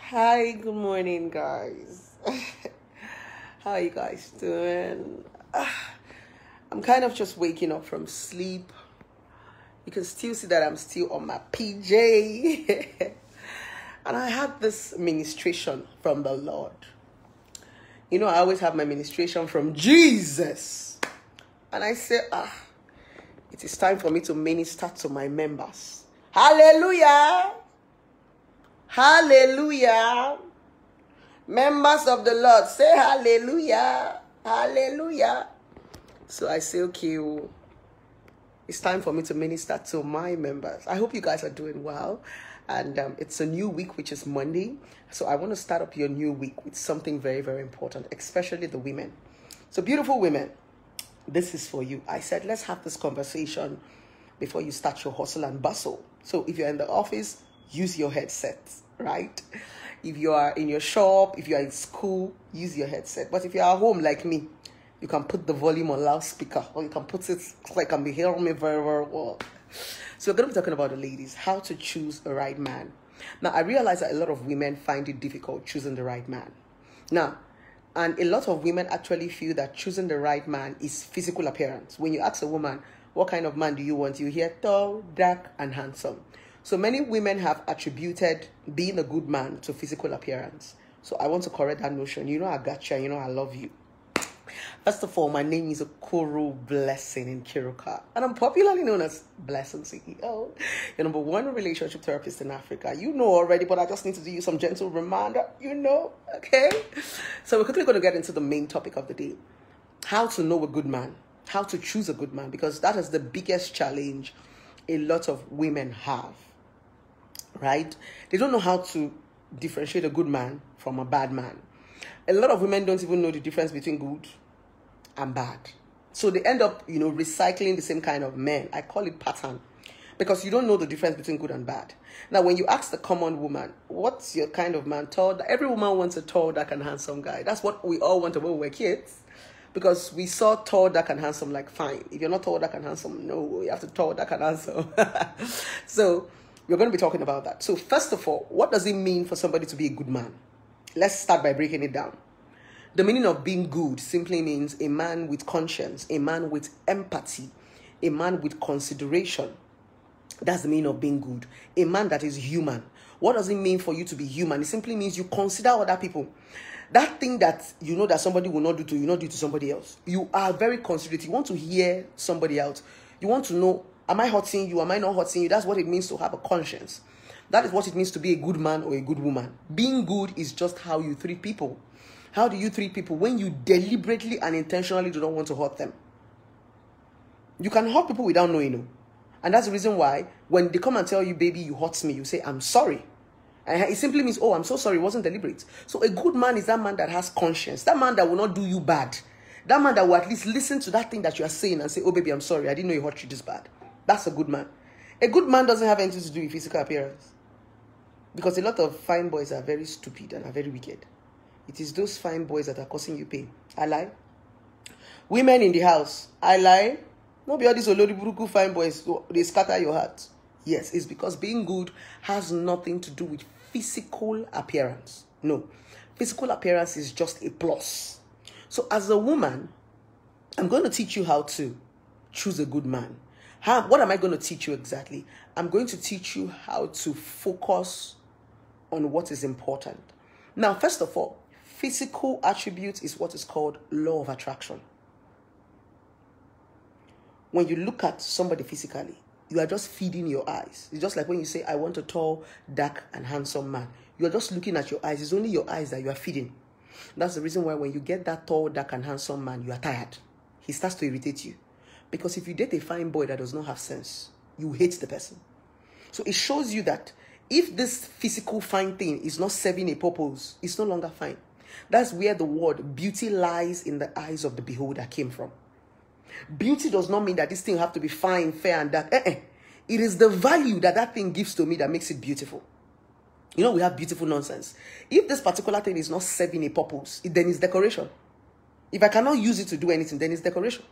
Hi, good morning, guys. How are you guys doing? I'm kind of just waking up from sleep. You can still see that I'm still on my PJ. And I had this ministration from the Lord. You know, I always have my ministration from Jesus. And I say, it is time for me to minister to my members. Hallelujah! Hallelujah! Members of the Lord, say hallelujah, hallelujah. So I say, okay, it's time for me to minister to my members. I hope you guys are doing well. And it's a new week, which is Monday. So I want to start up your new week with something very, very important, especially the women. So beautiful women, this is for you. I said, let's have this conversation before you start your hustle and bustle. So if you're in the office, use your headset, right? If you are in your shop, if you are in school, use your headset. But if you're at home like me, you can put the volume on loudspeaker, or you can put it so I can be hearing me very, very well. So we're going to be talking about the ladies, how to choose a right man. Now, I realize that a lot of women find it difficult choosing the right man. Now, and a lot of women actually feel that choosing the right man is physical appearance. When you ask a woman, what kind of man do you want? You hear tall, dark, and handsome. So many women have attributed being a good man to physical appearance. So I want to correct that notion. You know I got you. You know I love you. First of all, my name is Okoro Blessing in Kiruka. And I'm popularly known as Blessing CEO. Your number one relationship therapist in Africa. You know already, but I just need to do you some gentle reminder. You know, okay? So we're quickly going to get into the main topic of the day. How to know a good man. How to choose a good man. Because that is the biggest challenge a lot of women have. Right? They don't know how to differentiate a good man from a bad man. A lot of women don't even know the difference between good and bad. So they end up, recycling the same kind of men. I call it pattern. Because you don't know the difference between good and bad. Now, when you ask the common woman, what's your kind of man? Tall. Every woman wants a tall, dark, and handsome guy. That's what we all wanted when we were kids. Because we saw tall, dark, and handsome like, fine. If you're not tall, dark, and handsome, no, you have to tall, dark, and handsome. So we're going to be talking about that. So first of all, what does it mean for somebody to be a good man? Let's start by breaking it down. The meaning of being good simply means a man with conscience, a man with empathy, a man with consideration. That's the meaning of being good. A man that is human. What does it mean for you to be human? It simply means you consider other people. That thing that you know that somebody will not do to you, not do to somebody else. You are very considerate. You want to hear somebody out. You want to know, am I hurting you? Am I not hurting you? That's what it means to have a conscience. That is what it means to be a good man or a good woman. Being good is just how you treat people. How do you treat people when you deliberately and intentionally do not want to hurt them? You can hurt people without knowing. And that's the reason why when they come and tell you, baby, you hurt me, you say, I'm sorry. And it simply means, oh, I'm so sorry, it wasn't deliberate. So a good man is that man that has conscience. That man that will not do you bad. That man that will at least listen to that thing that you are saying and say, oh, baby, I'm sorry, I didn't know you hurt you this bad. That's a good man. A good man doesn't have anything to do with physical appearance. Because a lot of fine boys are very stupid and are very wicked. It is those fine boys that are causing you pain. I lie. Women in the house, I lie. Not be all these oloriburuku fine boys, they scatter your heart. Yes, it's because being good has nothing to do with physical appearance. No. Physical appearance is just a plus. So as a woman, I'm going to teach you how to choose a good man. What am I going to teach you exactly? I'm going to teach you how to focus on what is important. Now, first of all, physical attributes is what is called law of attraction. When you look at somebody physically, you are just feeding your eyes. It's just like when you say, I want a tall, dark, and handsome man. You are just looking at your eyes. It's only your eyes that you are feeding. That's the reason why when you get that tall, dark, and handsome man, you are tired. He starts to irritate you. Because if you date a fine boy that does not have sense, you hate the person. So it shows you that if this physical fine thing is not serving a purpose, it's no longer fine. That's where the word beauty lies in the eyes of the beholder came from. Beauty does not mean that this thing have to be fine, fair, and dark. It is the value that that thing gives to me that makes it beautiful. You know, we have beautiful nonsense. If this particular thing is not serving a purpose, then it's decoration. If I cannot use it to do anything, then it's decoration.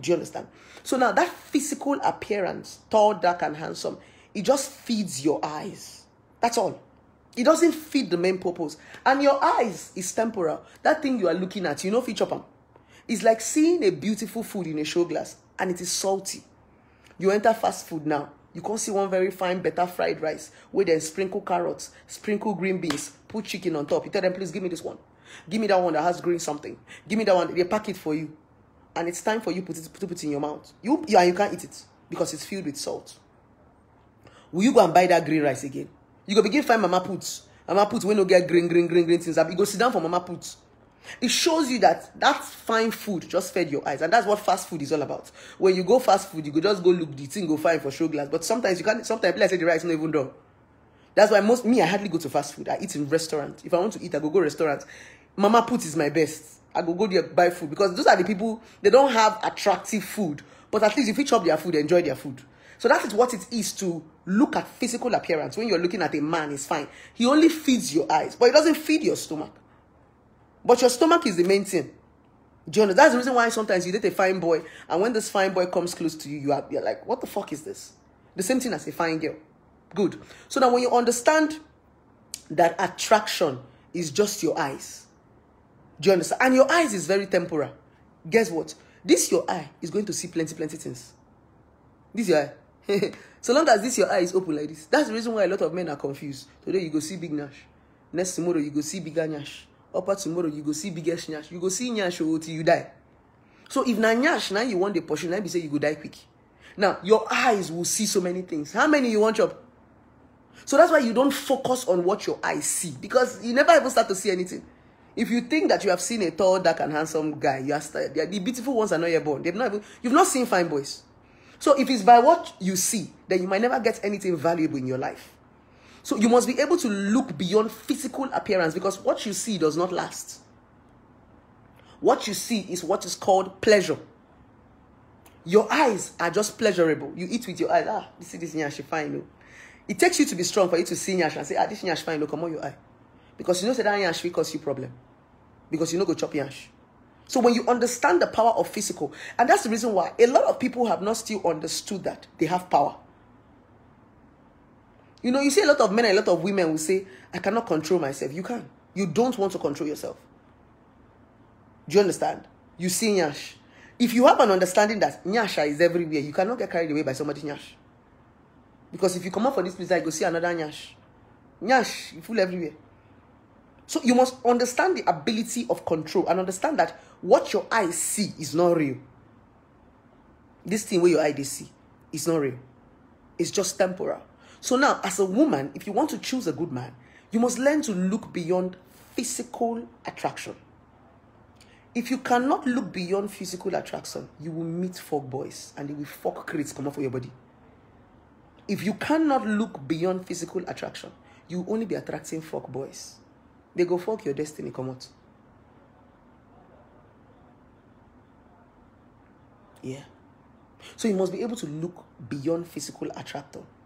Do you understand? So now that physical appearance, tall, dark, and handsome, it just feeds your eyes. That's all. It doesn't fit the main purpose. And your eyes is temporal. That thing you are looking at, you know, feature palm. It's like seeing a beautiful food in a show glass and it is salty. You enter fast food now. You can see one very fine, better fried rice where they sprinkle carrots, sprinkle green beans, put chicken on top. You tell them, please give me this one. Give me that one that has green something. Give me that one. They pack it for you. And it's time for you to put it in your mouth. You can't eat it because it's filled with salt. Will you go and buy that green rice again? You go begin find Mama Puts. Mama Puts when you get green things. You go sit down for Mama Puts. It shows you that fine food just fed your eyes. And that's what fast food is all about. When you go fast food, you go just go look, the thing go fine for show glass. But sometimes you can't, sometimes people say the rice is not even done. That's why I hardly go to fast food. I eat in restaurants. If I want to eat, I go restaurant. Mama Put is my best. I go there buy food. Because those are the people, they don't have attractive food. But at least if you chop their food, they enjoy their food. So that is what it is to look at physical appearance. When you're looking at a man, it's fine. He only feeds your eyes, but it doesn't feed your stomach. But your stomach is the main thing. Do you know? That's the reason why sometimes you date a fine boy, and when this fine boy comes close to you, you're like, what the fuck is this? The same thing as a fine girl. Good. So now when you understand that attraction is just your eyes, do you understand? And your eyes is very temporal. Guess what? This your eye is going to see plenty things. This your eye. So long as this your eye is open like this. That's the reason why a lot of men are confused. Today you go see big Nash. Next tomorrow you go see bigger Nash. Upper tomorrow you go see biggest Nash. You go see Nash till you die. So if na Nash, now you want the portion, now you say you go die quick. Now your eyes will see so many things. How many you want chop? So that's why you don't focus on what your eyes see. Because you never even start to see anything. If you think that you have seen a tall, dark, and handsome guy, the beautiful ones are not yet born. You've not seen fine boys. So if it's by what you see, then you might never get anything valuable in your life. So you must be able to look beyond physical appearance, because what you see does not last. What you see is what is called pleasure. Your eyes are just pleasurable. You eat with your eyes. This nyash fine. No? It takes you to be strong for you to see nyash and say, this nyash fine. Look, come on your eye. Because you know that nyash will cause you problem. Because you know go chop nyash. So when you understand the power of physical, and that's the reason why a lot of people have not still understood that they have power. You know, you see a lot of men and a lot of women will say, I cannot control myself. You can. You don't want to control yourself. Do you understand? You see nyash. If you have an understanding that nyasha is everywhere, you cannot get carried away by somebody's nyash. Because if you come up for this place, I go see another nyash. Nyash, you fool everywhere. So you must understand the ability of control and understand that what your eyes see is not real. This thing where your eye they see is not real. It's just temporal. So now, as a woman, if you want to choose a good man, you must learn to look beyond physical attraction. If you cannot look beyond physical attraction, you will meet fuck boys and they will fuck crates come up for your body. If you cannot look beyond physical attraction, you will only be attracting fuck boys. They go fuck your destiny, come out. Yeah. So you must be able to look beyond physical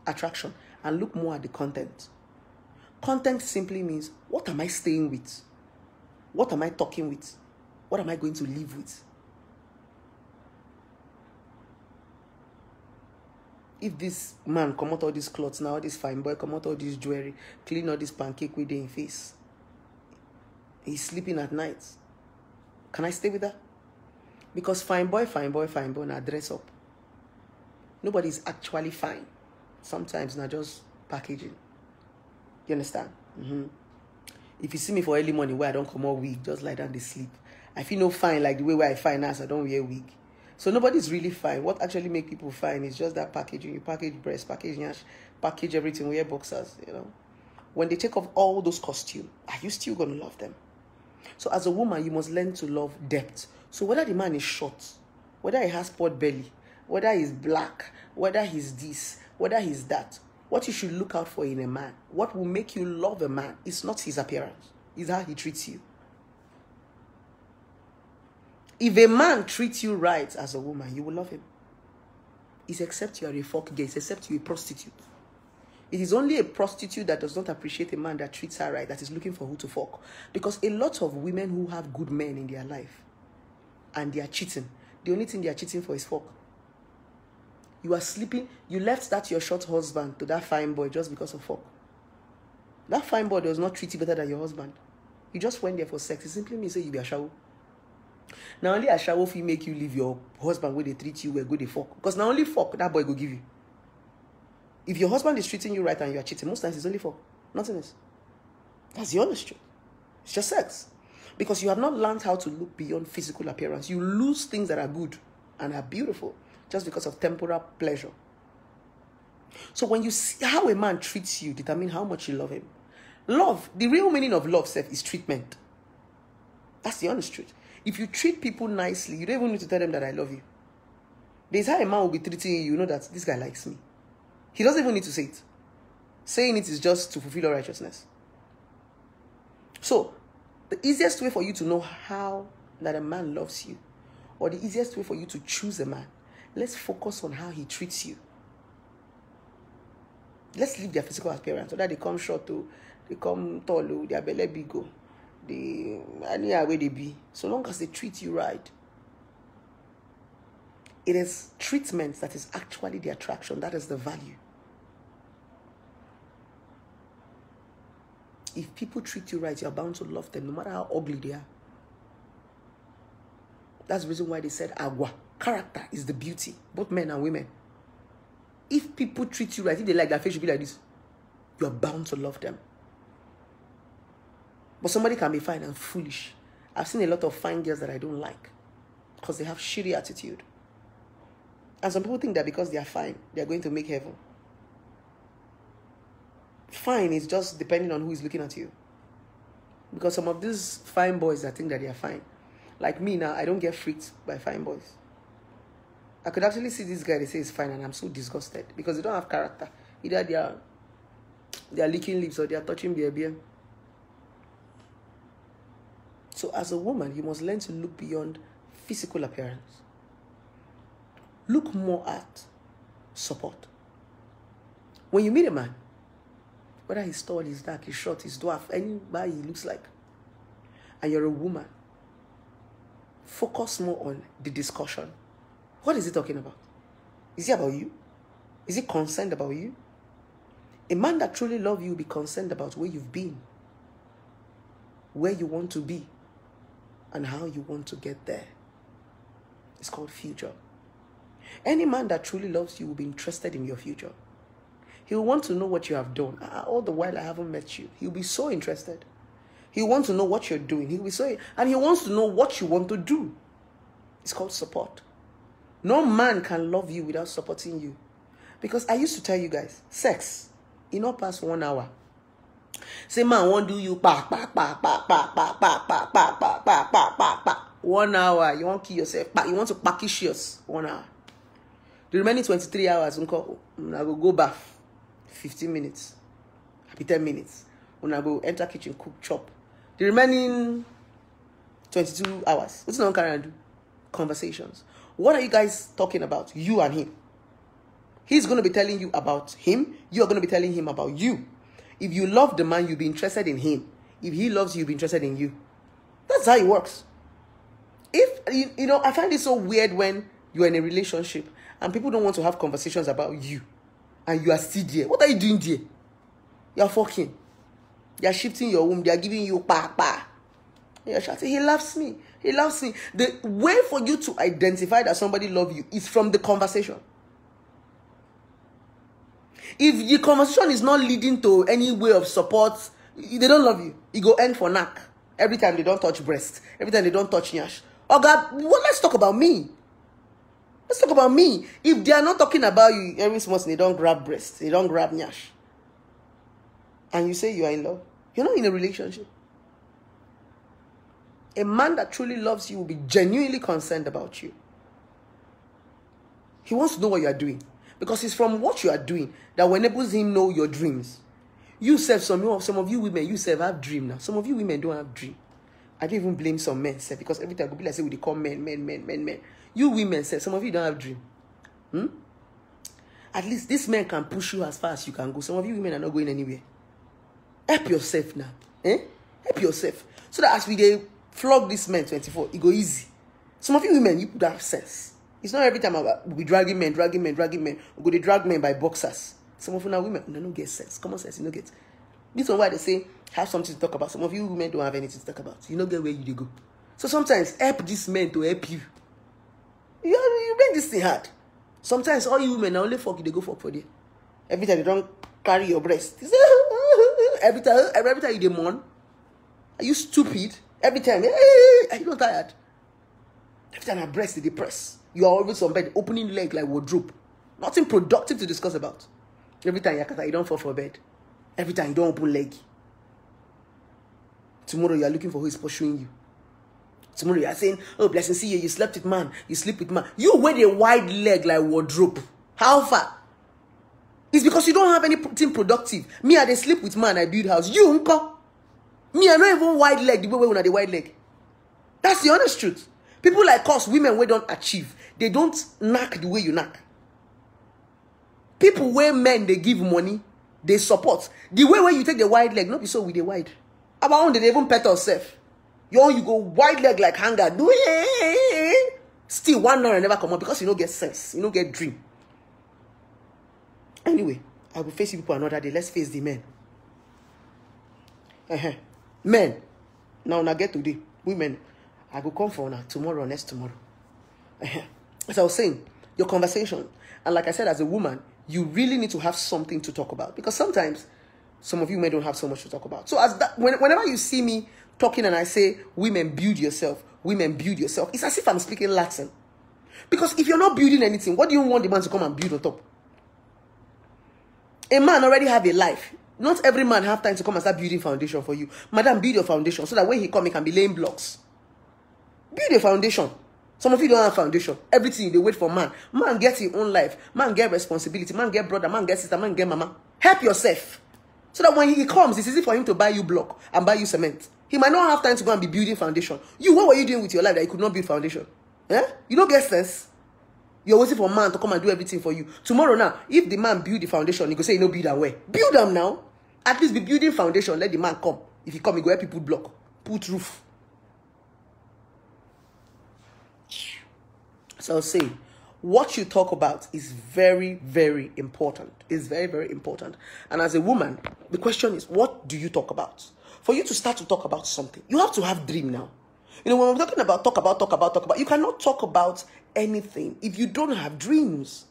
attraction and look more at the content. Content simply means, what am I staying with? What am I talking with? What am I going to live with? If this man come out all these clothes now, this fine boy come out all this jewelry, clean all this pancake with in face, he's sleeping at night, can I stay with that? Because fine boy, now dress up. Nobody is actually fine. Sometimes not just packaging. You understand? If you see me for early morning where I don't come out weak, just lie down and sleep, I feel no fine like the way where I find us, I don't wear wig. So nobody's really fine. What actually make people fine is just that packaging. You package breast, package nyash, package everything, wear boxers, you know. When they take off all those costumes, are you still going to love them? So as a woman, you must learn to love depth. So whether the man is short, whether he has pot belly, whether he's black, whether he's this, whether he's that, what you should look out for in a man, what will make you love a man, is not his appearance, it's how he treats you. If a man treats you right as a woman, you will love him. It's except you are a fuck gay, it's except you're a prostitute. It is only a prostitute that does not appreciate a man that treats her right, that is looking for who to fuck. Because a lot of women who have good men in their life and they are cheating, the only thing they are cheating for is fuck. You are sleeping, you left that your short husband to that fine boy just because of fuck. That fine boy does not treat you better than your husband. You just went there for sex. It simply means you be a shower. Now only a shower will make you leave your husband where they treat you well, go they fuck. Because now only fuck that boy go give you. If your husband is treating you right and you are cheating, most times it's only fuck. Nothing else. That's the honest truth. It's just sex. Because you have not learned how to look beyond physical appearance. You lose things that are good and are beautiful just because of temporal pleasure. So when you see how a man treats you, determine how much you love him. Love, the real meaning of love, self, is treatment. That's the honest truth. If you treat people nicely, you don't even need to tell them that I love you. There's how a man will be treating you, you know that this guy likes me. He doesn't even need to say it. Saying it is just to fulfill all righteousness. So, the easiest way for you to know how that a man loves you, or the easiest way for you to choose a man, let's focus on how he treats you. Let's leave their physical appearance, whether they come short or they come tall or their belly big or any way they be. So long as they treat you right. It is treatment that is actually the attraction. That is the value. If people treat you right, you're bound to love them, no matter how ugly they are. That's the reason why they said agua. Character is the beauty, both men and women. If people treat you right, if they like their face should be like this, you're bound to love them. But somebody can be fine and foolish. I've seen a lot of fine girls that I don't like because they have shitty attitude. And some people think that because they are fine, they are going to make heaven. Fine is just depending on who is looking at you. Because some of these fine boys that think that they are fine. Like me now, I don't get freaked by fine boys. I could actually see this guy, they say he's fine, and I'm so disgusted. Because they don't have character. Either they are licking lips or they are touching their beer. So as a woman, you must learn to look beyond physical appearance. Look more at support. When you meet a man, whether he's tall, he's dark, he's short, he's dwarf, anybody he looks like, and you're a woman, focus more on the discussion. What is he talking about? Is it about you? Is he concerned about you? A man that truly loves you will be concerned about where you've been, where you want to be, and how you want to get there. It's called future. Any man that truly loves you will be interested in your future. He'll want to know what you have done. All the while I haven't met you. He'll be so interested. He'll want to know what you're doing. And he wants to know what you want to do. It's called support. No man can love you without supporting you. Because I used to tell you guys, sex, it not pass 1 hour. Say, man, won't do you 1 hour. You won't kill yourself. You want to package yours 1 hour. The remaining 23 hours, I will go bath 15 minutes. Happy 10 minutes. When I go enter kitchen, cook, chop. The remaining 22 hours. What's not going to do? Conversations. What are you guys talking about? You and him. He's going to be telling you about him. You're going to be telling him about you. If you love the man, you'll be interested in him. If he loves you, you'll be interested in you. That's how it works. If, you know, I find it so weird when you're in a relationship and people don't want to have conversations about you. And you are still there. What are you doing there? You're fucking. You're shifting your womb. They're giving you pa. You're shouting, he loves me. He loves me. The way for you to identify that somebody loves you is from the conversation. If the conversation is not leading to any way of support, they don't love you. You go end for knack. Every time they don't touch breast. Every time they don't touch nyash. Oh God, well, let's talk about me. Let's talk about me. If they are not talking about you, every small thing, they don't grab breast. They don't grab nyash. And you say you are in love. You're not in a relationship. A man that truly loves you will be genuinely concerned about you. He wants to know what you are doing. Because it's from what you are doing that enables him know your dreams. You self, some of you women, you self have dream now. Some of you women don't have dream. I don't even blame some men, self, because every time people say we call men. You women, self, some of you don't have dream. At least this man can push you as far as you can go. Some of you women are not going anywhere. Help yourself now. Help yourself. So that as we flog this man 24, it go easy. Some of you women, you could have sense. It's not every time we'll be dragging men. We go to drag men by boxers. Some of you now women, they don't get sense. Common sense, you don't get. This one why they say have something to talk about. Some of you women don't have anything to talk about. You don't get where you go. So sometimes help these men to help you. You make this thing hard. Sometimes all you women are only fuck you, they go fuck for you. Every time you don't carry your breast. every time you demon. Are you stupid? Every time, are you not tired? Every time I breast, they depress. You are always on bed, opening leg like wardrobe. Nothing productive to discuss about. Every time you don't fall for bed. Every time you don't open leg. Tomorrow you are looking for who is pursuing you. Tomorrow you are saying, oh, blessing, see you slept with man, you sleep with man. You wear a wide leg like wardrobe. How far? It's because you don't have anything productive. Me, I sleep with man, I build house. You, uncle. Me, I not even wide leg the way we the wide leg. That's the honest truth. People like us, women, we don't achieve. They don't knack the way you knack. People where men, they give money, they support. The way where you take the wide leg, not be so with the wide. About one, they even pet yourself. You go wide leg like hanger. Do it. Still, 1 hour never come up because you don't get sense. You don't get dream. Anyway, I will face you people another day. Let's face the men. Men. Now get today. Women, I will come for now tomorrow or next tomorrow. As I was saying, your conversation. And like I said, as a woman, you really need to have something to talk about. Because sometimes, some of you men don't have so much to talk about. So whenever you see me talking and I say, women build yourself, it's as if I'm speaking Latin. Because if you're not building anything, what do you want the man to come and build on top? A man already have a life. Not every man have time to come and start building foundation for you. Madam, build your foundation so that when he come, he can be laying blocks. Build a foundation. Some of you don't have foundation. Everything, they wait for man. Man gets his own life. Man get responsibility. Man get brother. Man get sister. Man get mama. Help yourself. So that when he comes, it's easy for him to buy you block and buy you cement. He might not have time to go and be building foundation. What were you doing with your life that you could not build foundation? You don't get sense. You're waiting for man to come and do everything for you. Tomorrow now, if the man build the foundation, you go say, you know, build and where? Build them now. At least be building foundation. Let the man come. If he come, he go help you put block. Put roof. So I'll say, what you talk about is very, very important. It's very, very important. And as a woman, the question is, what do you talk about? For you to start to talk about something, you have to have dream now. You know, when we're talking about talk about, you cannot talk about anything if you don't have dreams.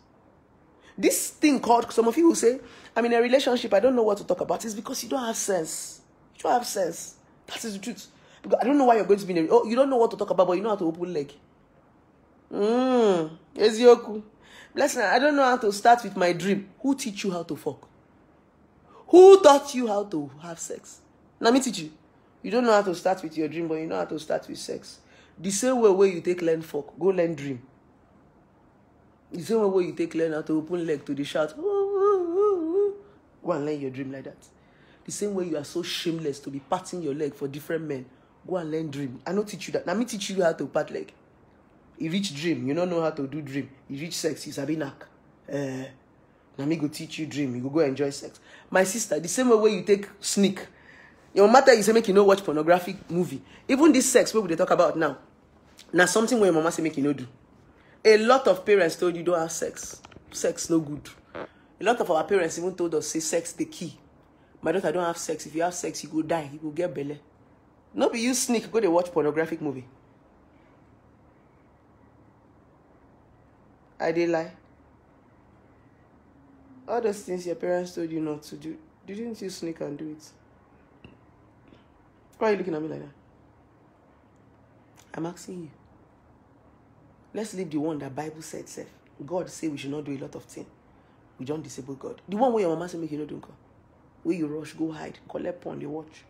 This thing called, some of you will say, I'm in a relationship, I don't know what to talk about. It's because you don't have sense. You don't have sense. That is the truth. Because I don't know why you're going to be in a, you don't know what to talk about, but you know how to open leg. Ezioku. Blessing, I don't know how to start with my dream. Who teach you how to fuck? Who taught you how to have sex? Let me teach you. You don't know how to start with your dream, but you know how to start with sex. The same way where you take learn fuck, go learn dream. The same way where you take learn how to open leg to the shout. Go and learn your dream like that. The same way you are so shameless to be patting your leg for different men. Go and learn dream. I don't teach you that. Now me teach you how to pat leg. You reach dream, you don't know how to do dream. You reach sex, you sabi knack. Now me go teach you dream, you go enjoy sex. My sister, the same way you take sneak. No matter you say make you no watch pornographic movie. Even this sex what we talk about now. Now something where mama say make you no do. A lot of parents told you don't have sex. Sex no good. A lot of our parents even told us say sex the key. My daughter don't have sex. If you have sex, you go die. You go get belly. No be you sneak, go to watch pornographic movie. I did lie. All those things your parents told you not to do, didn't you sneak and do it? Why are you looking at me like that? I'm asking you. Let's leave the one that Bible said, safe. God say we should not do a lot of things. We don't disable God. The one where your mama say make you not do, where you rush, go hide, collect porn, they watch.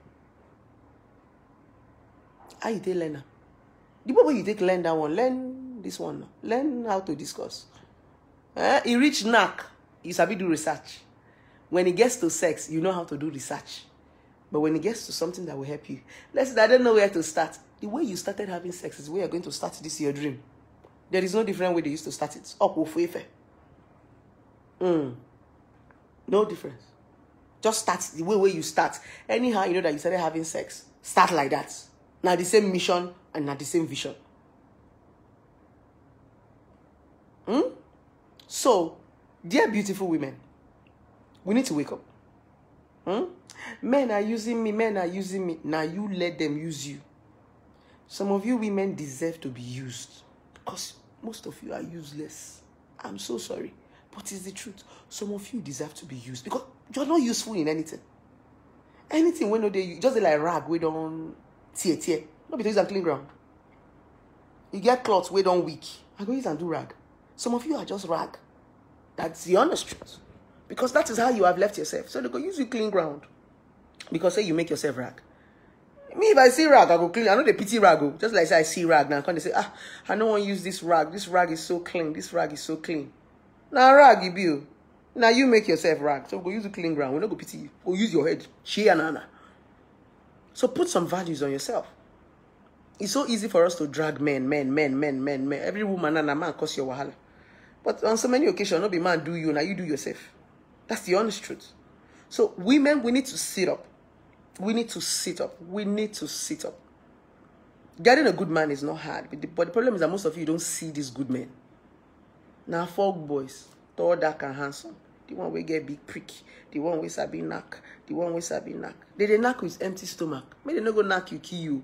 How you take learn? The one where you take learn that one, learn this one. Learn how to discuss. He reach knack, you sabi do research. When it gets to sex, you know how to do research. But when it gets to something that will help you, I don't know where to start. The way you started having sex is where you're going to start this your dream. There is no different way they used to start it. Up with faith. No difference. Just start the way you start. Anyhow, you know that you started having sex. Start like that. Now the same mission and not the same vision. So, dear beautiful women, we need to wake up. Men are using me, men are using me. Now you let them use you. Some of you women deserve to be used because most of you are useless. I'm so sorry, but it's the truth. Some of you deserve to be used because you're not useful in anything. Anything when no they just like rag, we don't tear. Not because it's clean ground. You get cloths, we don't weak. I go use and do rag. Some of you are just rag. That's the honest truth. Because that is how you have left yourself. So they go use you clean ground. Because say you make yourself rag. Me, if I see rag, I go clean. I know the pity rag. Just like say I see rag now. They say, I don't want to use this rag. This rag is so clean. This rag is so clean. Now rag you be. Now you make yourself rag. So go use the clean ground. We're not go pity you. Go use your head. So put some values on yourself. It's so easy for us to drag men. Every woman and a man cause your wahala. But on so many occasions, not be man do you, now you do yourself. That's the honest truth. So women, we need to sit up. We need to sit up. We need to sit up. Getting a good man is not hard. But the problem is that most of you don't see these good men. Now, folk boys, tall, dark, and handsome. The one we get big prick. The one we sabi knock. The one we sabi knock. They knock with empty stomach. Maybe they not go knock you, kill you.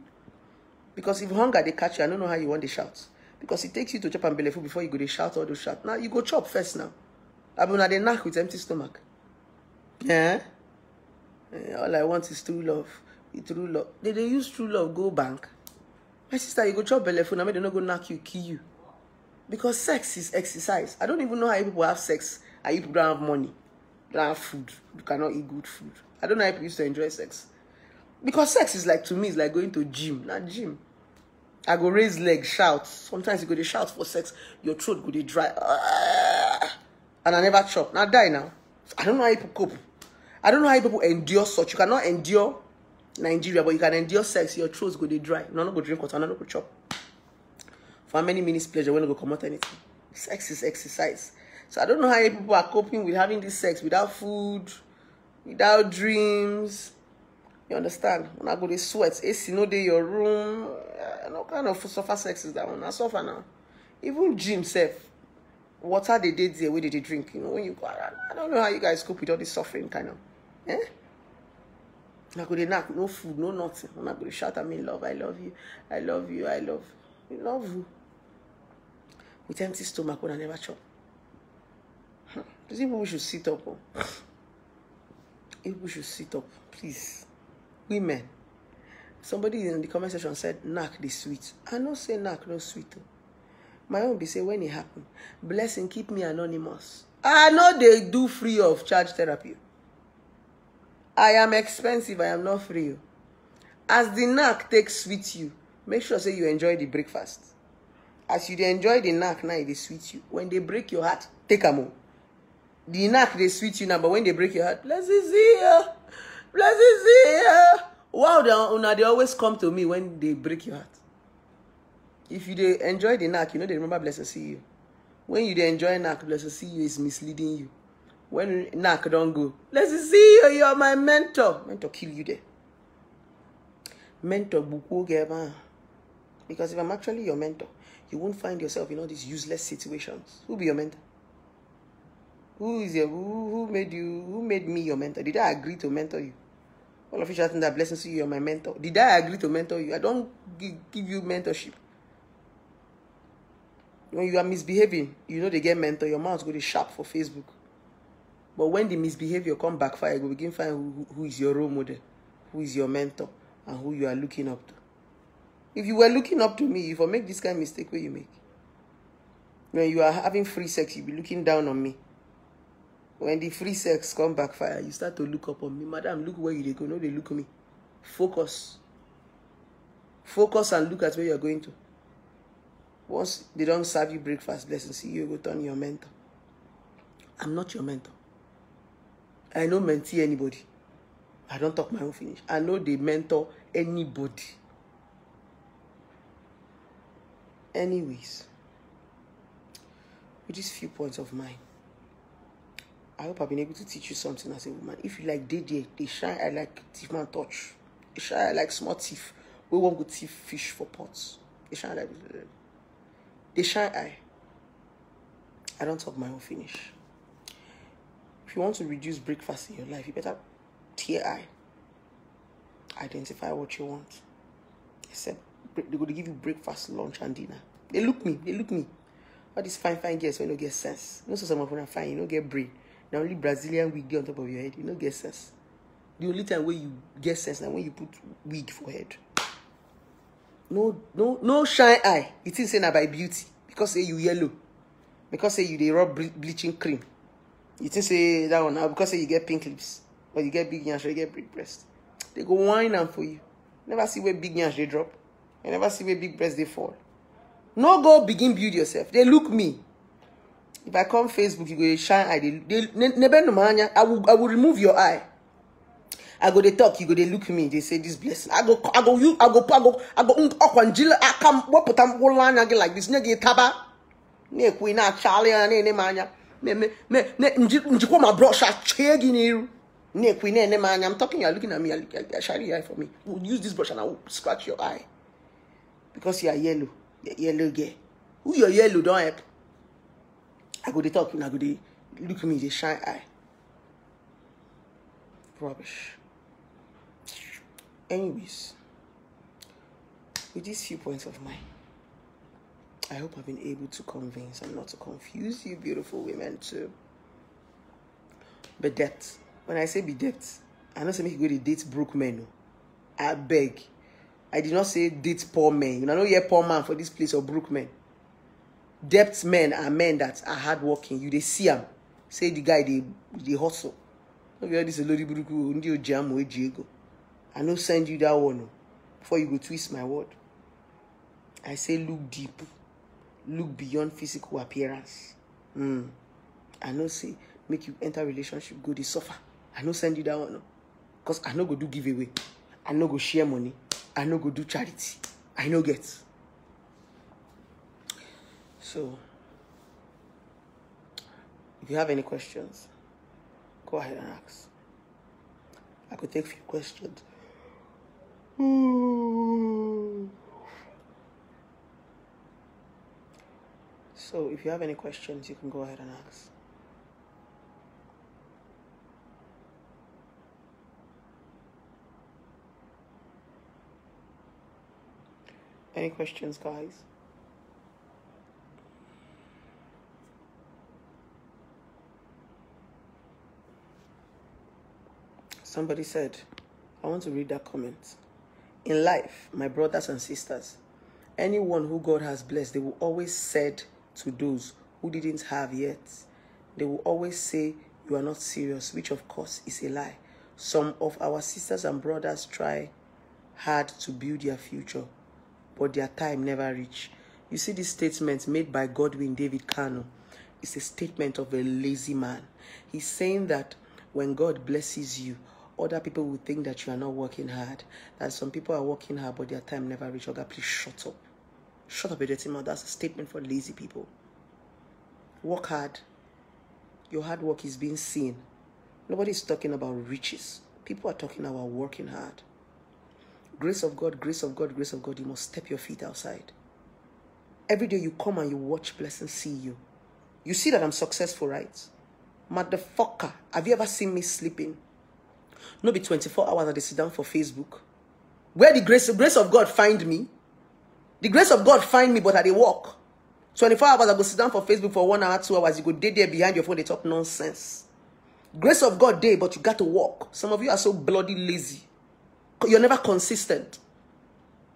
Because if hunger, they catch you, I don't know how you want to shout. Because it takes you to chop and belly food before you go to shout all those shout. Now, you go chop first now. I mean, they knock with empty stomach. Yeah? All I want is true love. True love. They use true love, go bank. My sister, you go chop belly food, now they not go knock you, kill you. Because sex is exercise. I don't even know how people have sex and people don't have money. You don't have food. You cannot eat good food. I don't know how people used to enjoy sex. Because sex is like, to me, it's like going to gym. Not gym. I go raise legs, shout. Sometimes you go to shout for sex. Your throat go to dry. And I never chop. Now die now. I don't know how people cope. I don't know how people endure such. You cannot endure Nigeria, but you can endure sex. Your throat go to dry. No, not go drink water. No, not go chop. For how many minutes pleasure, when you go come out anything. Sex is exercise. So I don't know how people are coping with having this sex without food, without dreams. You understand? When I go to sweat, AC no day your room. No kind of suffer sex is that one. I suffer now. Even gym self. Water they did there, where did they drink? You know, when you go around. I don't know how you guys cope with all this suffering kind of. Eh? I go to knock, no food, no nothing. I'm not going to shout at me, love, I love you. I love you, I love you. I love you. With empty stomach, when I never chop. These people should sit up. Oh. People should sit up, please. Women. Somebody in the comment section said, knock the sweet. I don't say knock, no sweet. Oh. My own be say, when it happen, blessing, keep me anonymous. I know they do free of charge therapy. I am expensive, I am not free. As the knack takes sweet you, make sure say you enjoy the breakfast. As you enjoy the knack, now they sweet you. When they break your heart, take a more. The knack, they sweet you now, but when they break your heart, blessed see you. Blessed see you. Wow, they always come to me when they break your heart. If you enjoy the knack, you know they remember blessed see you. When you enjoy knack, blessed see you is misleading you. When knack don't go, blessed see you, you're my mentor. Mentor kill you there. Mentor buku geva. Because if I'm actually your mentor, you won't find yourself in all these useless situations. Who be your mentor? Who made you? Who made me your mentor? Did I agree to mentor you? All of you shouting that blessings to you, you're my mentor. Did I agree to mentor you? I don't give you mentorship. When you are misbehaving, you know they get mentor. Your mouth go to sharp for Facebook. But when the misbehavior come backfire, you begin to find who is your role model, who is your mentor, and who you are looking up to. If you were looking up to me, you will make this kind of mistake where you make. When you are having free sex, you'll be looking down on me. When the free sex come backfire, you start to look up on me. Madam, look where you go. No, they look at me. Focus. Focus and look at where you're going to. Once they don't serve you breakfast, blessings, see you go turn your mentor. I'm not your mentor. I don't mentee anybody. I don't talk my own finish. I know they mentor anybody. Anyways, with these few points of mine, I hope I've been able to teach you something as a woman. If you like they shine, I like thief man touch. They shine, I like small thief. We won't go thief fish for pots. They shine like they shine eye. I don't talk my own finish. If you want to reduce breakfast in your life, you better tear eye. identify what you want. Except they're going to give you breakfast, lunch, and dinner. They look me. All these fine girls when you don't get sense. You know, so some of them are fine, you don't get brain. Now only Brazilian wig on top of your head, you don't get sense. The only time where you get sense now when you put wig for head. No shine eye. It is saying by beauty. Because say you yellow. Because say you they rub bleaching cream. You think say that one now because say you get pink lips. Or you get big yansh or you get big breast. They go whine and for you. Never see where big yansh they drop. You never see where big breast they fall. No go begin build yourself. They look me. If I come Facebook, you go shine eye. I will remove your eye. I go they talk, you go they look me. They say this blessing. I go Okwanjila. I come what put them whole line again like this. Negi taba. Ne queen Charlie and ne mania. Me njiko my brush a chegi niru. Ne queen ne mania. I'm talking. You're looking at me. You're shining eye for me. We'll use this brush and I will scratch your eye because you are yellow. Yellow girl. Who your yellow don't help? I go they talk, I go they look at me, they shine eye. Rubbish. Anyways, with these few points of mine, I hope I've been able to convince and not to confuse you beautiful women too. But debt. When I say be debt, I don't say make you go to date broke men. No. I beg. I did not say date poor men. You know, I know you're poor man for this place or broke men. Debt men are men that are hardworking. You they see them. Say the guy they hustle. This is a I know send you that one before you go twist my word. I say look deep. Look beyond physical appearance. I know say make you enter relationship, go they suffer. I know send you that one. Because I know go do giveaway. I know go share money. I know go do charity. I know get. So, if you have any questions, go ahead and ask. I could take a few questions. So, if you have any questions, you can go ahead and ask. Any questions, guys? Somebody said, I want to read that comment. In life, my brothers and sisters, anyone who God has blessed, they will always said to those who didn't have yet. They will always say, you are not serious, which of course is a lie. Some of our sisters and brothers try hard to build their future, but their time never reach. You see this statement made by Godwin David Kano. It's a statement of a lazy man. He's saying that when God blesses you, other people will think that you are not working hard. That some people are working hard, but their time never reach. Oga, please shut up. Shut up, Edetima. That's a statement for lazy people. Work hard. Your hard work is being seen. Nobody's talking about riches. People are talking about working hard. Grace of God, grace of God, grace of God. You must step your feet outside. Every day you come and you watch blessings see you. You see that I'm successful, right? Motherfucker, have you ever seen me sleeping? No be 24 hours that they sit down for Facebook. Where the grace of God find me? The grace of God find me, but I they walk. 24 hours I go sit down for Facebook for 1 hour, 2 hours. You go there behind your phone, they talk nonsense. Grace of God day, but you got to walk. Some of you are so bloody lazy. You're never consistent.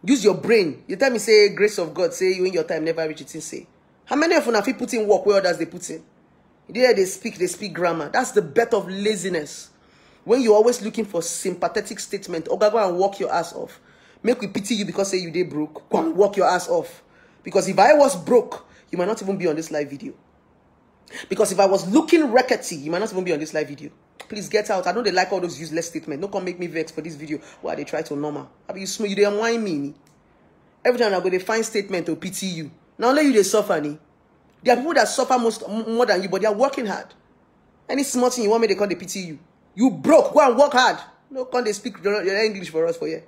Use your brain. You tell me, say, grace of God, say you in your time never reach it. Say, how many of you have put in work where others they put in? There they speak grammar. That's the birth of laziness. When you're always looking for sympathetic statement, or go and walk your ass off. Make we pity you because say you did broke. Go and walk your ass off. Because if I was broke, you might not even be on this live video. Because if I was looking rackety, you might not even be on this live video. Please get out. I know they like all those useless statements. Don't come make me vex for this video while they try to normal. I mean, you they unwind me. Every time I go, they find statement to pity you. Now let you they suffer. There are people that suffer more than you, but they are working hard. Any small thing you want me, they call they pity you. You broke. Go and work hard. No, can't they speak your English for us for you?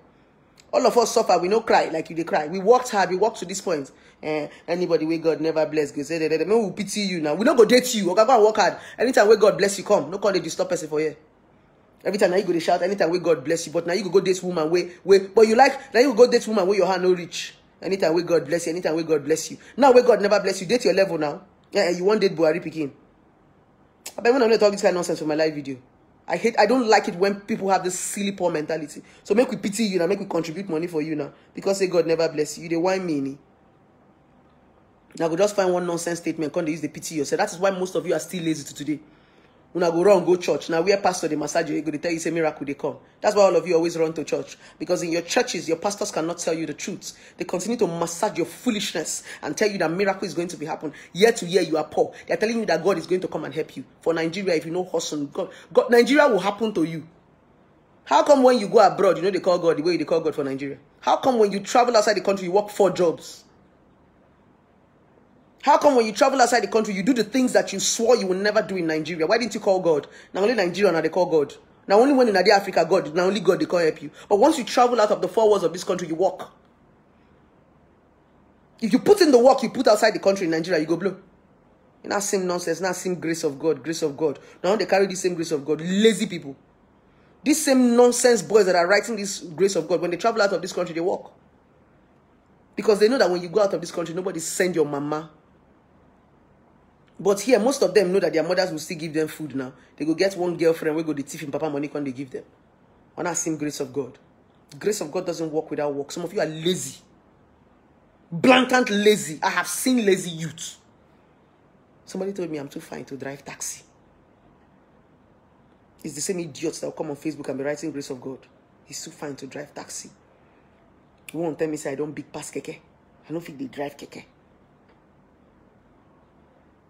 All of us suffer. We no cry like you they cry. We worked hard. We worked to this point. Anybody where God never bless, go say that. No, we pity you now. We don't go date you. Okay, go and work hard. Anytime where God bless you, come. No, can't they disturb person for you? Every time now you go to shout, anytime we God bless you, but now you go date woman but you like, now you go date woman where your hand no reach. Anytime we God bless you, anytime we God bless you. Now where God never bless you, date your level now. Yeah, you want date Buhari Pikin. I bet when I'm not talking this kind of nonsense for my live video. I don't like it when people have this silly poor mentality. So make we pity you now, make we contribute money for you now. Because say God never bless you. They whine me. Now go just find one nonsense statement, come they use the pity yourself. That is why most of you are still lazy to today. When I go run, go church. Now where pastor the massage you go, they tell you say miracle they come. That's why all of you always run to church. Because in your churches, your pastors cannot tell you the truth. They continue to massage your foolishness and tell you that miracle is going to be happen. Year to year you are poor. They are telling you that God is going to come and help you. For Nigeria, if you know hustle, God, Nigeria will happen to you. How come when you go abroad, you know they call God the way they call God for Nigeria? How come when you travel outside the country, you work 4 jobs? How come when you travel outside the country, you do the things that you swore you will never do in Nigeria? Why didn't you call God? Now only Nigeria now they call God. Now only when in Africa, God. Now only God they can't help you. But once you travel out of the 4 walls of this country, you walk. If you put in the work you put outside the country in Nigeria, you go blow. And that same nonsense, that same grace of God, grace of God. Now they carry the same grace of God. Lazy people. These same nonsense boys that are writing this grace of God, when they travel out of this country, they walk. Because they know that when you go out of this country, nobody send your mama. But here, most of them know that their mothers will still give them food now. They go get one girlfriend, we go the thief in papa money, can they give them? On that same grace of God. Grace of God doesn't work without work. Some of you are lazy. Blatant lazy. I have seen lazy youth. Somebody told me I'm too fine to drive taxi. It's the same idiots that will come on Facebook and be writing grace of God. He's too fine to drive taxi. You won't tell me say I don't big pass keke. I don't think they drive keke.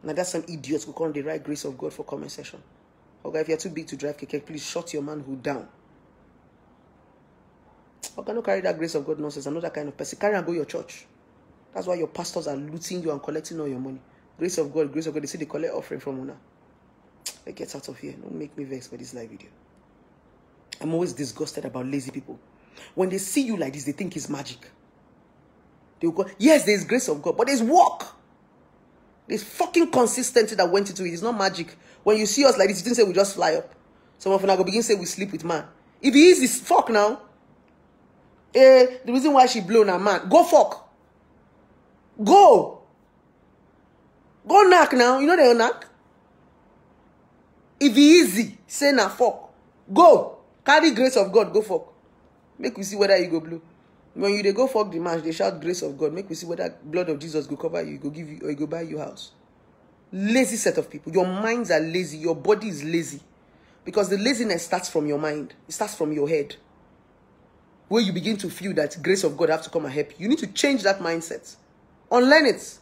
Now that's some idiots who call the right grace of God for comment session. Okay, if you're too big to drive keke, please shut your manhood down. Okay, no carry that grace of God nonsense. I'm not that kind of person. Carry and go your church. That's why your pastors are looting you and collecting all your money. Grace of God, grace of God. They say they collect offering from Una. Like, get out of here. Don't make me vex by this live video. I'm always disgusted about lazy people. When they see you like this, they think it's magic. They will go, yes, there's grace of God, but there's work. There's fucking consistency that went into it. It's not magic. When you see us like this, you didn't say we just fly up. Some of us go begin to say we sleep with man. If he is this fuck now, the reason why she blown her man, go fuck. Go. Go knock now. You know they knock. If he easy, say na fuck. Go. Carry grace of God, go fuck. Make we see whether you go blue. When you they go fuck the match, they shout grace of God. Make we see whether blood of Jesus go cover you, go give you, or you go buy your house. Lazy set of people. Your minds are lazy. Your body is lazy. Because the laziness starts from your mind. It starts from your head. Where you begin to feel that grace of God have to come and help you. You need to change that mindset. Unlearn it.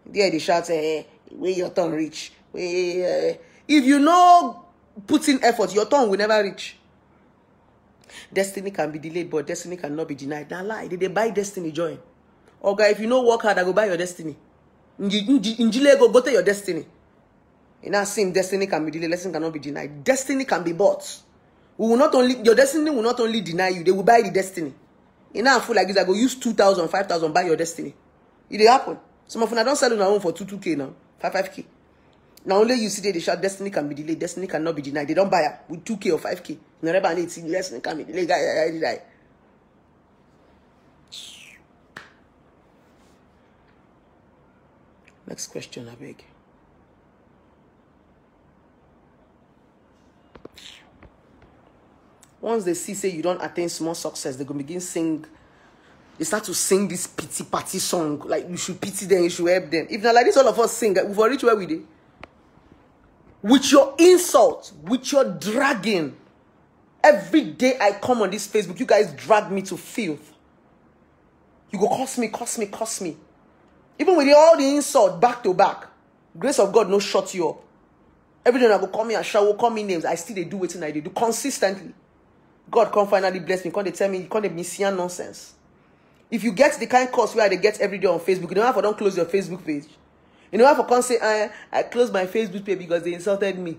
There they shout, where your tongue reach. If you know put in effort, your tongue will never reach. Destiny can be delayed, but destiny cannot be denied. Now lie. Did they buy destiny join? Okay, if you know work hard, I go buy your destiny. Go to your destiny. In that same destiny can be delayed, destiny cannot be denied. Destiny can be bought. We will not only your destiny will not only deny you, they will buy the destiny. In that fool like this, I go use 2,000, 5,000, buy your destiny. It will happen. Some of them don't sell on their own for 2K now, 5K. Now only you see that they shout destiny can be delayed, destiny cannot be denied. They don't buy it with 2K or 5K. Destiny can be delayed. Next question, I beg. Once they see say you don't attain small success, they're gonna begin sing. They start to sing this pity party song. Like you should pity them, you should help them. If not like this, all of us sing. We've already reached where we did. With your insult, with your dragging. Every day I come on this Facebook, you guys drag me to filth. You go curse me, curse me, curse me. Even with all the insult back to back, grace of God no shut you up. Every day I go call me and shout, call me names. I still they do what I do consistently. God come finally bless me. Can't they tell me? Can't they messian nonsense? If you get the kind course where they get every day on Facebook, you don't have to don't close your Facebook page. You don't have to come say I closed my Facebook page because they insulted me.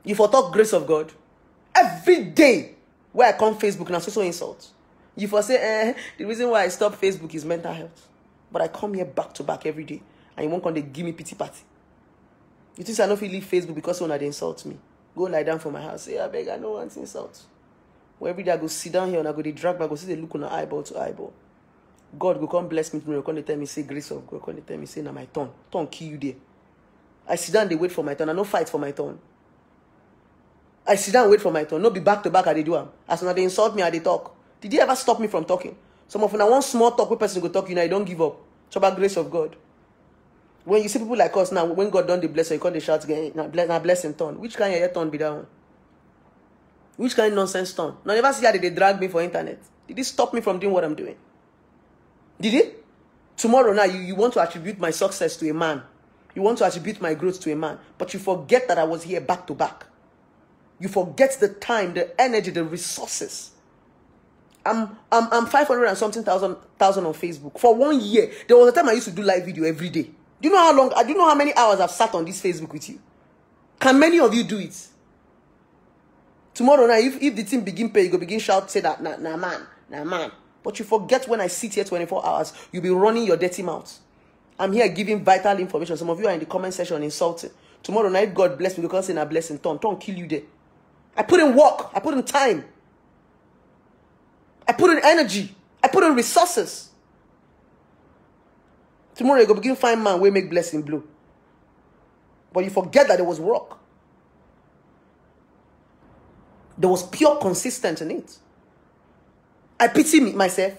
You for talk grace of God. Every day where I come Facebook and I so insult. You for say the reason why I stop Facebook is mental health. But I come here back to back every day. And you won't come they give me pity party. You think I don't feel leave Facebook because when they insult me? Go lie down for my house. Say, I beg, I no want insult. Well, every day I go sit down here and I go, they drag me, I go see the look on the eyeball to eyeball. God go come bless me tomorrow. Come tell me, say, grace of God. Come tell me, say, now my turn. Turn kill you there. I sit down, they wait for my turn. I no fight for my turn. I sit down, wait for my turn. No be back to back, I they do them. As soon as they insult me, I they talk. Did you ever stop me from talking? Some of you, now one small talk, where person go talk, you know, you don't give up. It's about grace of God. When you see people like us now, when God done the blessing, you call the shout again, now blessing turn. Which kind of your turn be that one? Which kind of nonsense turn? Now never see how they drag me for internet. Did it stop me from doing what I'm doing? Did it? Tomorrow now, you want to attribute my success to a man. You want to attribute my growth to a man. But you forget that I was here back to back. You forget the time, the energy, the resources. I'm 500 and something thousand on Facebook. For 1 year, there was a time I used to do live video every day. Do you know how long? Do you know how many hours I've sat on this Facebook with you? Can many of you do it? Tomorrow now, if the team begin pay, you go begin shout, say that, nah man. But you forget when I sit here 24 hours, you'll be running your dirty mouth. I'm here giving vital information. Some of you are in the comment section insulting. Tomorrow night, God bless me because in a blessing, turn kill you there. I put in work. I put in time. I put in energy. I put in resources. Tomorrow you go begin find man we make blessing blow. But you forget that there was work. There was pure consistency in it. I pity myself.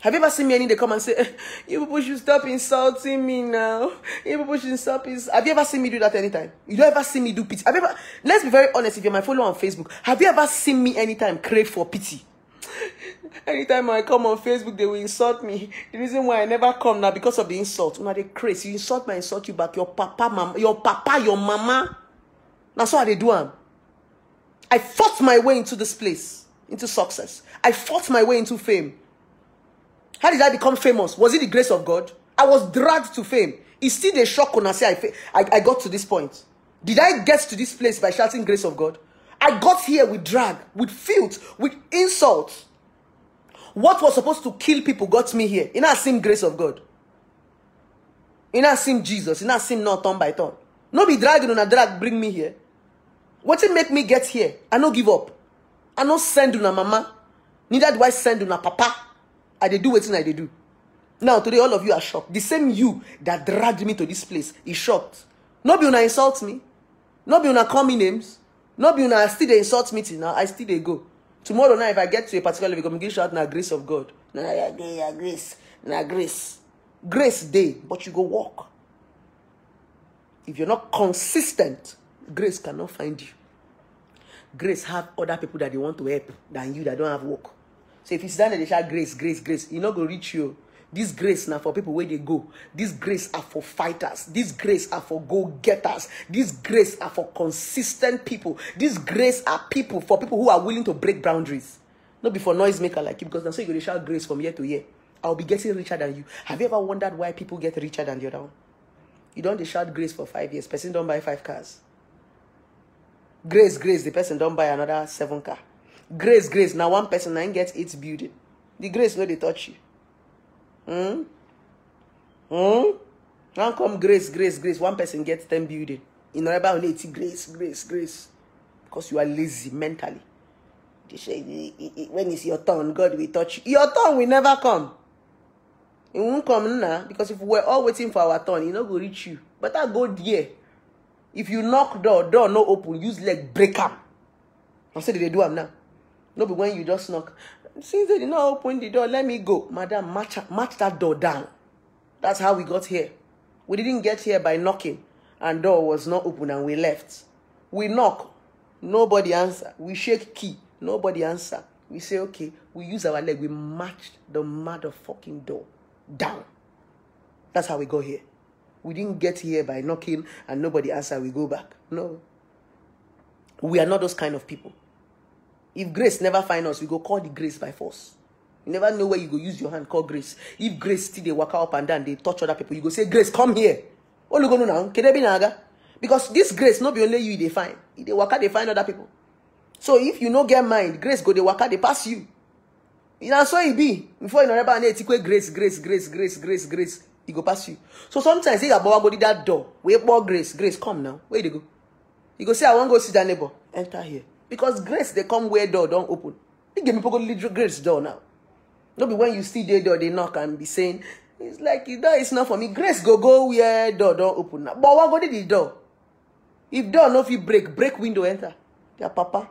Have you ever seen me and they come and say, you people should stop insulting me now. You people should stop Have you ever seen me do that anytime? You don't ever see me do pity. Have you ever, let's be very honest, if you're my follower on Facebook, have you ever seen me anytime crave for pity? Anytime I come on Facebook, they will insult me. The reason why I never come now because of the insult. When they crazy, you insult me, I insult you back. Your papa, your mama. That's what they do. I fought my way into this place, into success. I fought my way into fame. How did I become famous? Was it the grace of God? I was dragged to fame. It's still a shock when I say I got to this point. Did I get to this place by shouting grace of God? I got here with drag, with filth, with insult. What was supposed to kill people got me here. It not seem grace of God. It not seem Jesus. It not seem not turn by turn. No be dragging on a drag bring me here. What it make me get here? I no give up. I no send una mama. Neither do I send una papa. I they do what I they do. Now today all of you are shocked. The same you that dragged me to this place is shocked. No be una insult me. No be una call me names. No be una still they insult me till now. I still they go. Tomorrow night if I get to a particular level, I'm going to shout na grace of God. Na grace. Na grace. Grace day, but you go walk. If you're not consistent, grace cannot find you. Grace have other people that they want to help than you that don't have work. So if you stand there, they shout grace, grace, grace, you're not going to reach you. This grace now for people where they go. This grace are for fighters. This grace are for go-getters. This grace are for consistent people. This grace are people for people who are willing to break boundaries. Not before noisemaker like you, because now so you're going to shout grace from year to year. I'll be getting richer than you. Have you ever wondered why people get richer than the other one? You don't shout grace for 5 years. Person don't buy 5 cars. Grace, grace, the person don't buy another 7 car. Grace, grace, now one person now gets 8 building. The grace no they touch you. Now come grace, grace, grace. One person gets 10 building. In another only 80 grace, grace, grace. Because you are lazy mentally. They say when it's your turn, God will touch you. Your turn will never come. It won't come now. Because if we're all waiting for our turn, it not go reach you. But I go there. If you knock door no open, use leg break up. I'm saying they do them now. No, but when you just knock, since they did not open the door, let me go. Madam, match that door down. That's how we got here. We didn't get here by knocking and door was not open and we left. We knock, nobody answer. We shake key, nobody answer. We say, okay, we use our leg. We match the motherfucking door down. That's how we got here. We didn't get here by knocking and nobody answer. We go back. No. We are not those kind of people. If grace never find us, we go call the grace by force. You never know where you go use your hand, call grace. If grace still they walk up and down, they touch other people, you go say, grace, come here. What you going to do now? Can they be naga? Because this grace, not be only you they find. If they walk out, they find other people. So if you no get mind, grace go, they walk out, they pass you. You know, so it be. Before you know, grace, grace, grace, grace, grace, grace, he go pass you. So sometimes, they go to that door. Wait for grace, grace, come now. Where you go? You go say, I want to go see that neighbor. enter here. Because grace, they come where door don't open. They give me little grace door now. Not be when you see the door, they knock and be saying, it's like, it's not for me. Grace go where door don't open now. But what go to the door? If door no fit break window enter. Yeah, papa.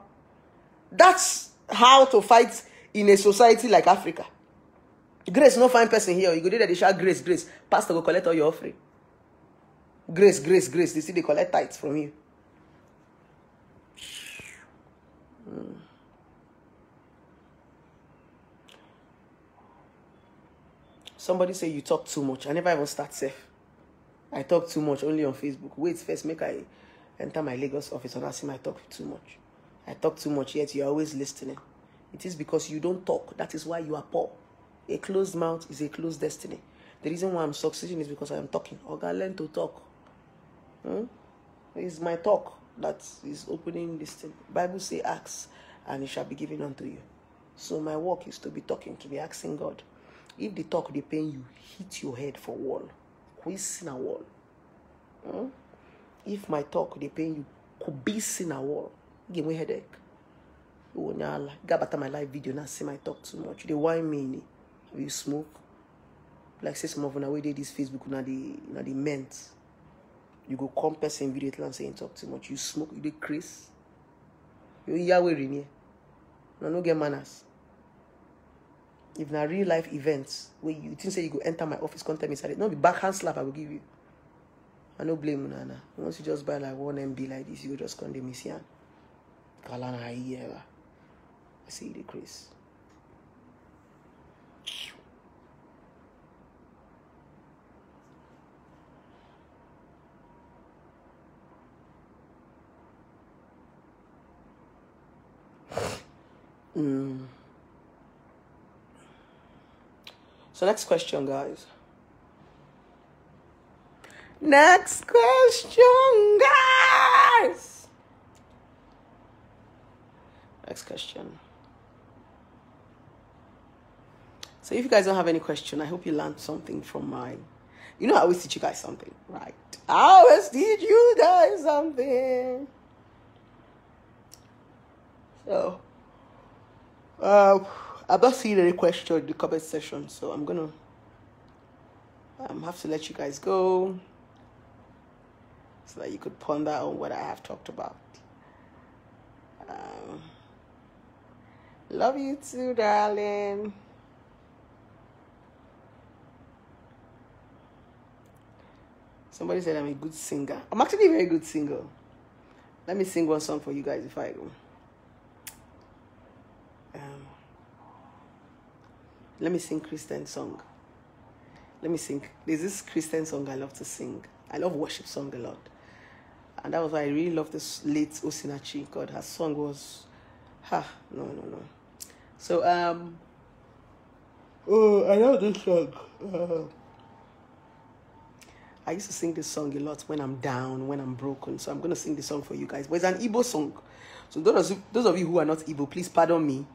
That's how to fight in a society like Africa. Grace no find person here. You go there, they shout grace. Pastor go collect all your offering. Grace. They see they collect tithes from you. Somebody say you talk too much. I never even start safe. I talk too much only on Facebook. Wait first, make I enter my Lagos office and ask him I talk too much. I talk too much, yet you're always listening. It is because you don't talk. That is why you are poor. A closed mouth is a closed destiny. The reason why I'm succeeding is because I am talking. Oga, learn to talk. It's my talk that is opening this thing. Bible say, ask, and it shall be given unto you. So my work is to be talking, to be asking God. If the talk they pain you, hit your head for wall. Quiz in a wall. If my talk they pain you, could be in a wall. Give me headache. Oh, nah, got back to my live video now. See my talk too much. They whine me. Will you smoke? Like say some of them way they this Facebook now the meant. You go come person video and saying talk too much. You smoke, you did Chris. You Yahweh in here. No get manners. If na real life events where you think say you go enter my office, come tell me inside it. No be backhand slap I will give you. I no blame you, Nana. Once you just buy like 1 MB like this, you go just condemn me. Kalana I see the Chris. So next question, guys. Next question, guys. Next question. So if you guys don't have any question, I hope you learned something from mine. You know I always teach you guys something, right? I always teach you guys something. So, I'm not seeing any question in the comment section, so I'm gonna have to let you guys go so that you could ponder on what I have talked about. Love you too, darling. Somebody said I'm a good singer. I'm actually a very good singer. Let me sing one song for you guys if I go. Let me sing Christian song. Let me sing. There's this Christian song I love to sing. I love worship song a lot. And that was why I really love this late Osinachi. God, her song was... no. So, I love this song. I used to sing this song a lot when I'm down, when I'm broken. So I'm going to sing this song for you guys. But it's an Igbo song. So those of you who are not Igbo, please pardon me.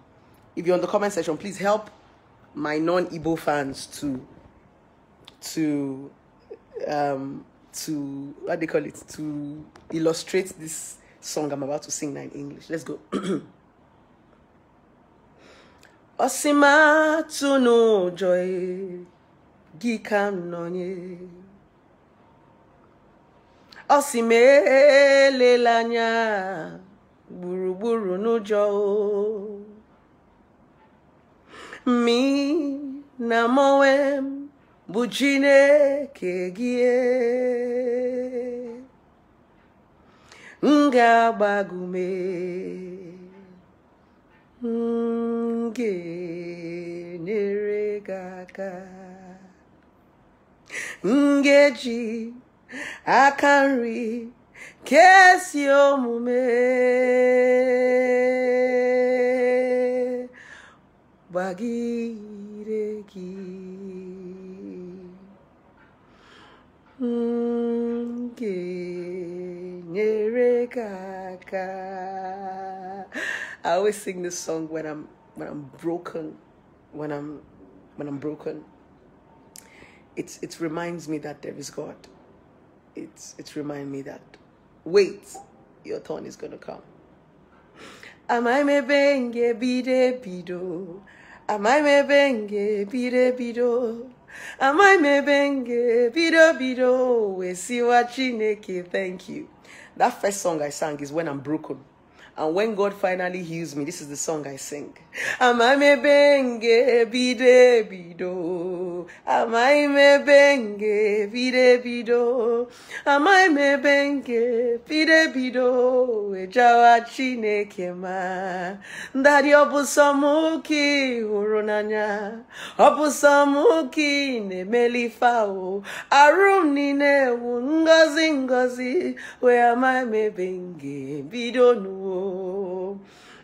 If you're on the comment section, please help my non-Igbo fans to what they call it, to illustrate this song I'm about to sing now in English. Let's go. Osima tunu joy gikam nonye Osime lelanya buruburu nujo mi na moem bujine kegie nga bagume nge neregaka ngeji akanri kesi omume bagiregi nge neregaka. I always sing this song when I'm broken, when I'm broken. It reminds me that there is God. It reminds me that wait, your turn is gonna come. Amai me benge bide bido. Amai me benge bide bido. Amai me benge bido bido. We see what Chineke, thank you. That first song I sang is When I'm Broken. And when God finally heals me, this is the song I sing. Amai me benge bide bido. Amai me benge bide bido. Amai me benge bide bido. Ejawa Chineke ma. Ndadi obusamuki uronanya. Obusamuki ne melifao. Arum nine ngozi ngozi. Where amai me benge bido nuo.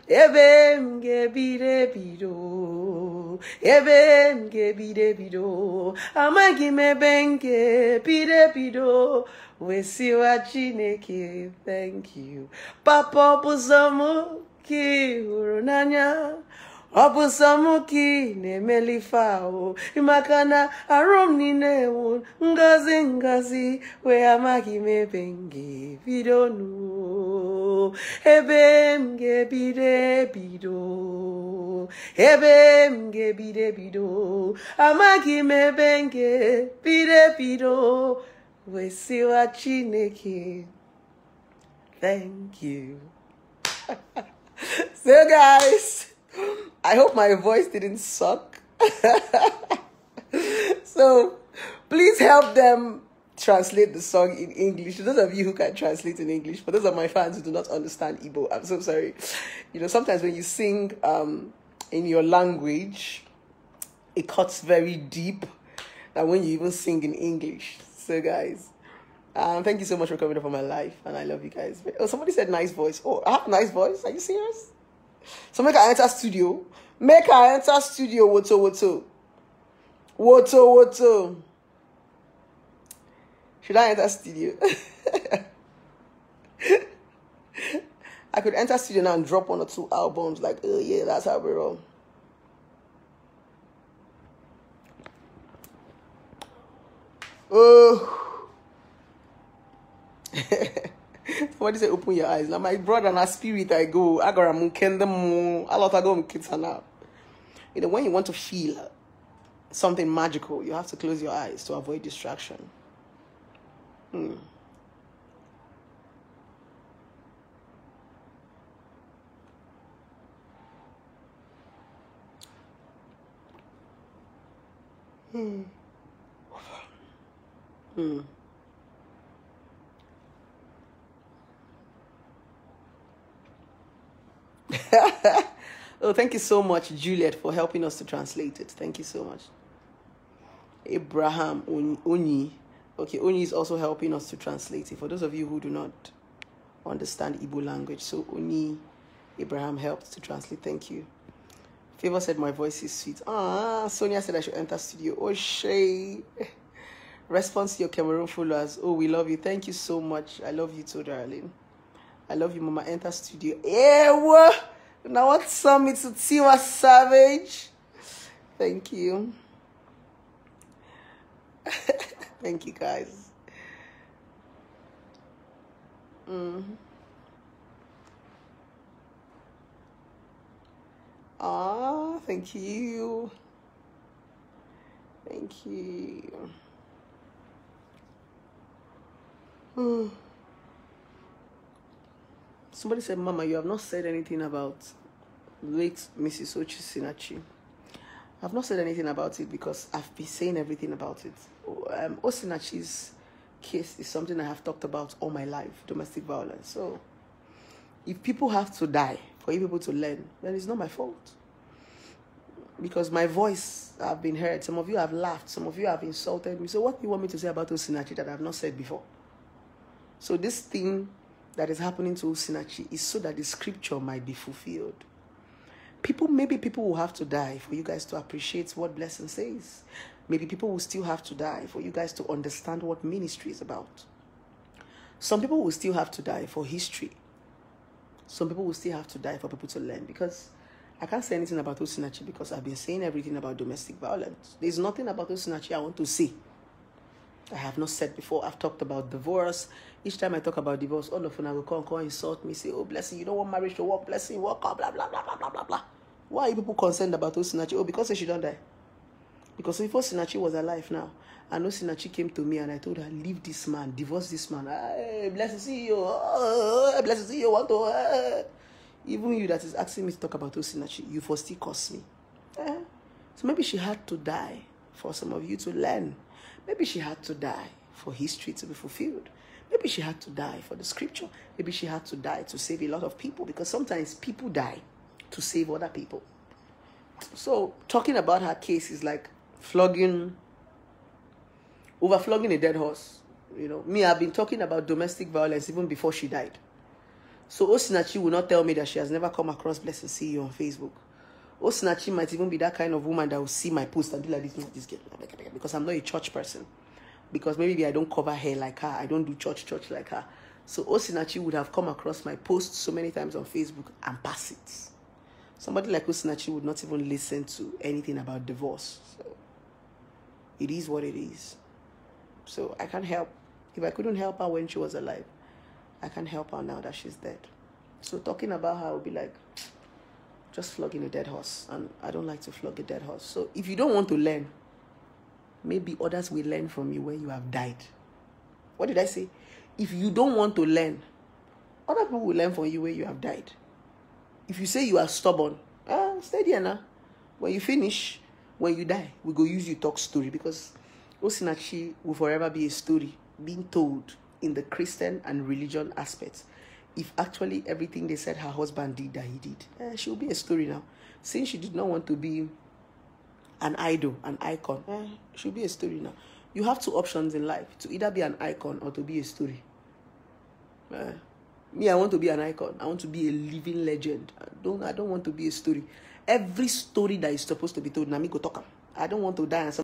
Ebem gebide bido. Ebem gebide bido. Amagi me benge bide bido. We see what Chineke, thank you. Papa busamu ki urunanya. Obusamu ki ne melifao. Imakana arom ni neun. Ngazi ngazi. We amagi me benge bido nu. Ebem gebide bido. Ebem gebide bido. Amagi me benge bide bido. We see what Chineke. Thank you. So guys, I hope my voice didn't suck. So please help them translate the song in English. Those of you who can translate in English, for those of my fans who do not understand Igbo, I'm so sorry. You know, sometimes when you sing in your language, it cuts very deep than when you even sing in English. So guys, thank you so much for coming up for my life, and I love you guys. Oh, somebody said nice voice. Oh, I have a nice voice. Are you serious? So make her enter studio. Make her enter studio. Woto woto. Woto woto. Should I enter studio? I could enter studio now and drop 1 or 2 albums. Like, oh yeah, that's how we roll. Oh. Somebody say open your eyes. Now my brother and our spirit I go. I got them. A lot of go kids now. You know, when you want to feel something magical, you have to close your eyes to avoid distraction. Oh, thank you so much, Juliet, for helping us to translate it. Thank you so much. Abraham Oni. Okay, Oni is also helping us to translate it. For those of you who do not understand Igbo language, so Oni, Abraham helped to translate. Thank you. Favor said my voice is sweet. Sonia said I should enter studio. Oh, Shay. Response to your Cameroon followers. Oh, we love you. Thank you so much. I love you too, darling. I love you, Mama. Enter studio. Yeah, now what summit to Tiwa Savage? Thank you. Thank you, guys. Thank you. Thank you. Somebody said, Mama, you have not said anything about late Mrs. Osinachi. I've not said anything about it because I've been saying everything about it. Osinachi's case is something I have talked about all my life, domestic violence. So if people have to die for you people to learn, then it's not my fault. Because my voice have been heard. Some of you have laughed. Some of you have insulted me. So what do you want me to say about Osinachi that I have not said before? So this thing that is happening to Osinachi is so that the scripture might be fulfilled. Maybe people will have to die for you guys to appreciate what blessing says. Maybe people will still have to die for you guys to understand what ministry is about. Some people will still have to die for history. Some people will still have to die for people to learn. Because I can't say anything about Osinachi because I've been saying everything about domestic violence. There's nothing about Osinachi I want to say. I have not said before. I've talked about divorce. Each time I talk about divorce, all of them will come insult me, say, oh, Blessing, you don't want marriage to work, Blessing, work out, blah, blah, blah, blah, blah, blah, blah. Why are you people concerned about Osinachi? Oh, because she don't die. Because if Osinachi was alive now, and Osinachi came to me and I told her, leave this man, divorce this man. Hey, Blessing, see you. Blessing, see you. Want to... Even you that is asking me to talk about Osinachi, you for still curse me. So maybe she had to die for some of you to learn. Maybe she had to die for history to be fulfilled. Maybe she had to die for the scripture. Maybe she had to die to save a lot of people, because sometimes people die to save other people. So talking about her case is like over-flogging a dead horse. You know, me, I've been talking about domestic violence even before she died. So Osinachi will not tell me that she has never come across Blessing CEO on Facebook. Osinachi might even be that kind of woman that will see my post and be like, this girl, because I'm not a church person. Because maybe I don't cover hair like her. I don't do church like her. So Osinachi would have come across my post so many times on Facebook and pass it. Somebody like Osinachi would not even listen to anything about divorce. So it is what it is. So I can't help. If I couldn't help her when she was alive, I can't help her now that she's dead. So talking about her would be like just flogging a dead horse. And I don't like to flog a dead horse. So if you don't want to learn, maybe others will learn from you when you have died. What did I say? If you don't want to learn, other people will learn from you when you have died. If you say you are stubborn, stay there now. When you finish, when you die, we go use you talk story, because Osinachi will forever be a story being told in the Christian and religion aspects. If actually everything they said her husband did that he did, she'll be a story now. Since she did not want to be an idol, an icon, she'll be a story now. You have two options in life, to either be an icon or to be a story. Me, I want to be an icon. I want to be a living legend. I don't want to be a story. Every story that is supposed to be told, Nami go talk. I don't want to die and